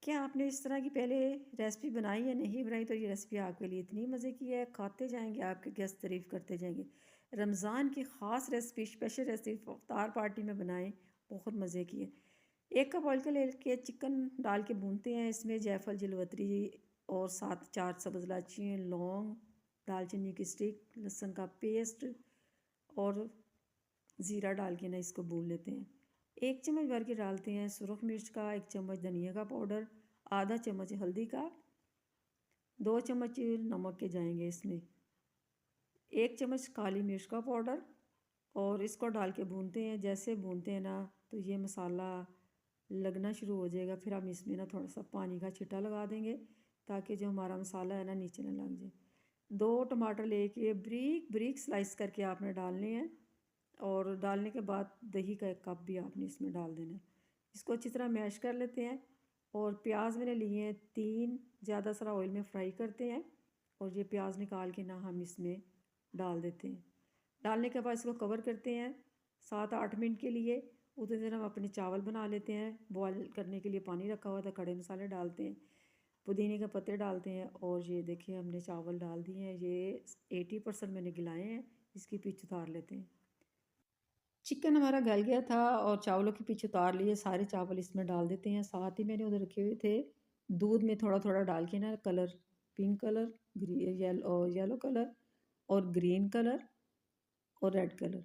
क्या आपने इस तरह की पहले रेसिपी बनाई या नहीं बनाई? तो ये रेसिपी आपके लिए इतनी मज़े की है, खाते जाएंगे आपके गेस्ट तारीफ़ करते जाएंगे। रमज़ान की ख़ास रेसिपी, स्पेशल रेसिपी इफ्तार पार्टी में बनाएं, बहुत मज़े की है। एक कप ऑयल के लेके चिकन डाल के भूनते हैं। इसमें जायफल, जलवतरी और सात चार सब्ज़ इलायची, लौंग, दालचीनी की स्टिक, लहसुन का पेस्ट और ज़ीरा डाल के ना इसको भून लेते हैं। एक चम्मच भर के डालते हैं सुरख मिर्च का, एक चम्मच धनिया का पाउडर, आधा चम्मच हल्दी का, 2 चम्मच नमक के जाएंगे इसमें, 1 चम्मच काली मिर्च का पाउडर और इसको डाल के भूनते हैं। जैसे भूनते हैं ना तो ये मसाला लगना शुरू हो जाएगा। फिर हम इसमें ना थोड़ा सा पानी का छिट्टा लगा देंगे ताकि जो हमारा मसाला है ना नीचे ना लग जाए। 2 टमाटर लेके ब्रीक ब्रीक स्लाइस करके आपने डालने हैं और डालने के बाद दही का 1 कप भी आपने इसमें डाल देना है। इसको अच्छी तरह मैश कर लेते हैं और प्याज मैंने लिए हैं 3, ज़्यादा सारा ऑयल में फ्राई करते हैं और ये प्याज निकाल के ना हम इसमें डाल देते हैं। डालने के बाद इसको कवर करते हैं 7-8 मिनट के लिए। उतनी देर हम अपने चावल बना लेते हैं। बॉयल करने के लिए पानी रखा हुआ था, खड़े मसाले डालते हैं, पुदीने के पत्ते डालते हैं और ये देखिए हमने चावल डाल दिए हैं। ये 80% मैंने गिलाए हैं। इसकी पीछ उतार लेते हैं। चिकन हमारा गल गया था और चावलों के पीछे उतार लिए। सारे चावल इसमें डाल देते हैं। साथ ही मैंने उधर रखे हुए थे दूध में थोड़ा थोड़ा डाल के ना colour, pink colour, yellow colour और ग्रीन कलर और रेड कलर,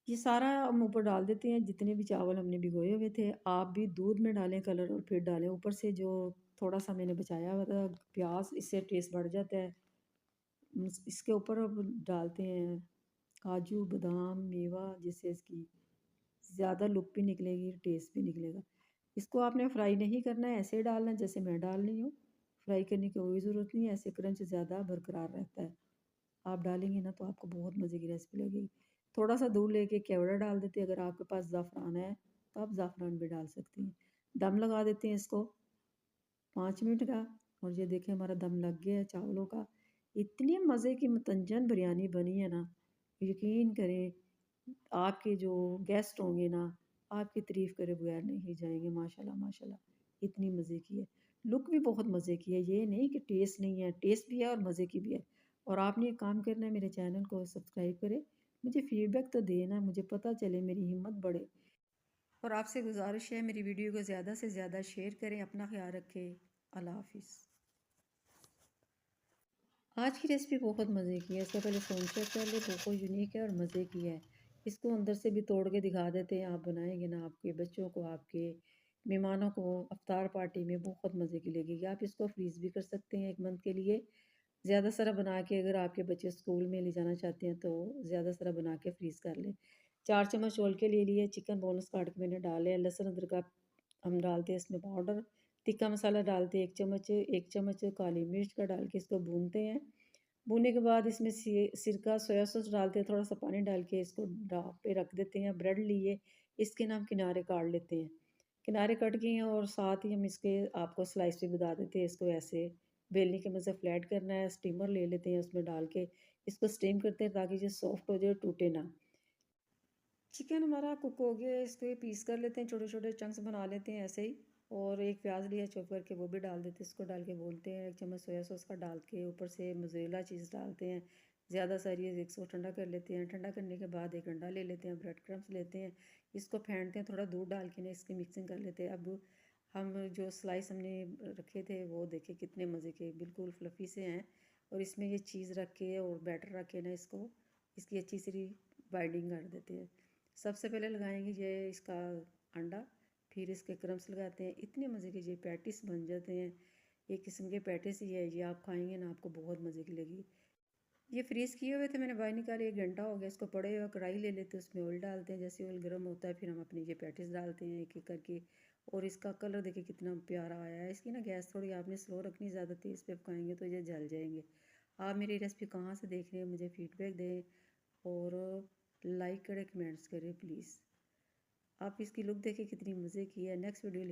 ये सारा हम ऊपर डाल देते हैं। जितने भी चावल हमने भिगोए हुए थे, आप भी दूध में डालें कलर और फिर डालें। ऊपर से जो थोड़ा सा मैंने बचाया हुआ था प्याज, इससे टेस्ट बढ़ जाता है। इसके ऊपर अब डालते हैं काजू, बादाम, मेवा, जिससे इसकी ज़्यादा लुक भी निकलेगी, टेस्ट भी निकलेगा। इसको आपने फ्राई नहीं करना है, ऐसे ही डालना है जैसे मैं डाल रही हूँ। फ्राई करने की कोई ज़रूरत नहीं है, ऐसे क्रंच ज़्यादा बरकरार रहता है। आप डालेंगे ना तो आपको बहुत मज़े की रेसिपी लगेगी। थोड़ा सा दूध लेके केवड़ा डाल देते हैं। अगर आपके पास ज़ाफ़रान है तो आप ज़ाफ़रान भी डाल सकती हैं। दम लगा देते हैं इसको 5 मिनट का और ये देखें हमारा दम लग गया है चावलों का। इतनी मज़े की मतंजन बिरयानी बनी है ना, यकीन करें आपके जो गेस्ट होंगे ना आपकी तारीफ़ करे बगैर नहीं जाएंगे। माशाल्लाह माशाल्लाह इतनी मज़े की है, लुक भी बहुत मज़े की है। ये नहीं कि टेस्ट नहीं है, टेस्ट भी है और मज़े की भी है। और आपने एक काम करना है, मेरे चैनल को सब्सक्राइब करें, मुझे फीडबैक तो देना, मुझे पता चले, मेरी हिम्मत बढ़े। और आपसे गुजारिश है मेरी वीडियो को ज़्यादा से ज़्यादा शेयर करें। अपना ख्याल रखें। अल्लाह हाफिज़। आज की रेसिपी बहुत मज़े की है। इससे पहले फ़ोन चेक कर ले, बहुत यूनिक है और मज़े की है। इसको अंदर से भी तोड़ के दिखा देते हैं। आप बनाएंगे ना आपके बच्चों को, आपके मेहमानों को अफ्तार पार्टी में बहुत मज़े की लगेगी। आप इसको फ्रीज़ भी कर सकते हैं 1 मंथ के लिए। ज़्यादा सारा बना के अगर आपके बच्चे स्कूल में ले जाना चाहते हैं तो ज़्यादा सारा बना के फ्रीज़ कर लें। 4 चम्मच ओल के ले लिए। चिकन बोनस काट के मैंने डाले। लहसुन अदरक का हम डालते हैं इसमें पाउडर। टिक्का मसाला डालते हैं 1 चम्मच। 1 चम्मच काली मिर्च का डाल के इसको भूनते हैं। भूनने के बाद इसमें सिरका, सोया सॉस डालते हैं। थोड़ा सा पानी डाल के इसको ढाँप पे रख देते हैं। ब्रेड लिए, इसके ना हम किनारे काट लेते हैं। किनारे कट गए हैं और साथ ही हम इसके आपको स्लाइस भी बता देते हैं। इसको ऐसे बेलने की मदद से फ्लैट करना है। स्टीमर ले लेते हैं, उसमें डाल के इसको स्टीम करते हैं ताकि ये सॉफ्ट हो जाए, टूटे ना। चिकन हमारा कुक हो गया है। इसको पीस कर लेते हैं, छोटे छोटे चंक्स बना लेते हैं ऐसे ही। और एक प्याज लिया चॉप करके, वो भी डाल देते हैं। इसको डाल के बोलते हैं। 1 चम्मच सोया सॉस का डाल के ऊपर से मोज़रेला चीज़ डालते हैं। ज़्यादा सारी है, इसको ठंडा कर लेते हैं। ठंडा करने के बाद एक अंडा ले लेते हैं, ब्रेड क्रम्स लेते हैं, इसको फेंटते हैं, थोड़ा दूध डाल के ना इसकी मिक्सिंग कर लेते हैं। अब हम जो स्लाइस हमने रखे थे वो देखे कितने मज़े के, बिल्कुल फ्लफ़ी से हैं। और इसमें ये चीज़ रख के और बैटर रख के ना इसको, इसकी अच्छी सी बाइंडिंग कर देते हैं। सबसे पहले लगाएंगे ये इसका अंडा, फिर इसके क्रम्स लगाते हैं। इतने मज़े के ये पैटिस बन जाते हैं। एक किस्म के पैटिस ही है ये, आप खाएंगे ना आपको बहुत मज़े की लगी। ये फ्रीज़ किए हुए थे, मैंने बाहर निकाले, 1 घंटा हो गया। इसको पड़े हुए कढ़ाई ले लेते हैं, उसमें ऑयल डालते हैं। जैसे ऑयल गर्म होता है फिर हम अपने ये पैटिस डालते हैं एक एक करके। और इसका कलर देखिए कितना प्यारा आया है। इसकी ना गैस थोड़ी आपने स्लो रखनी, ज़्यादा तेज़ पे पकाएंगे तो ये जल जाएंगे। आप मेरी रेसिपी कहाँ से देख रहे हैं मुझे फीडबैक दें और लाइक करें, कमेंट्स करें प्लीज़। आप इसकी लुक देखें कितनी मज़े की है। Next video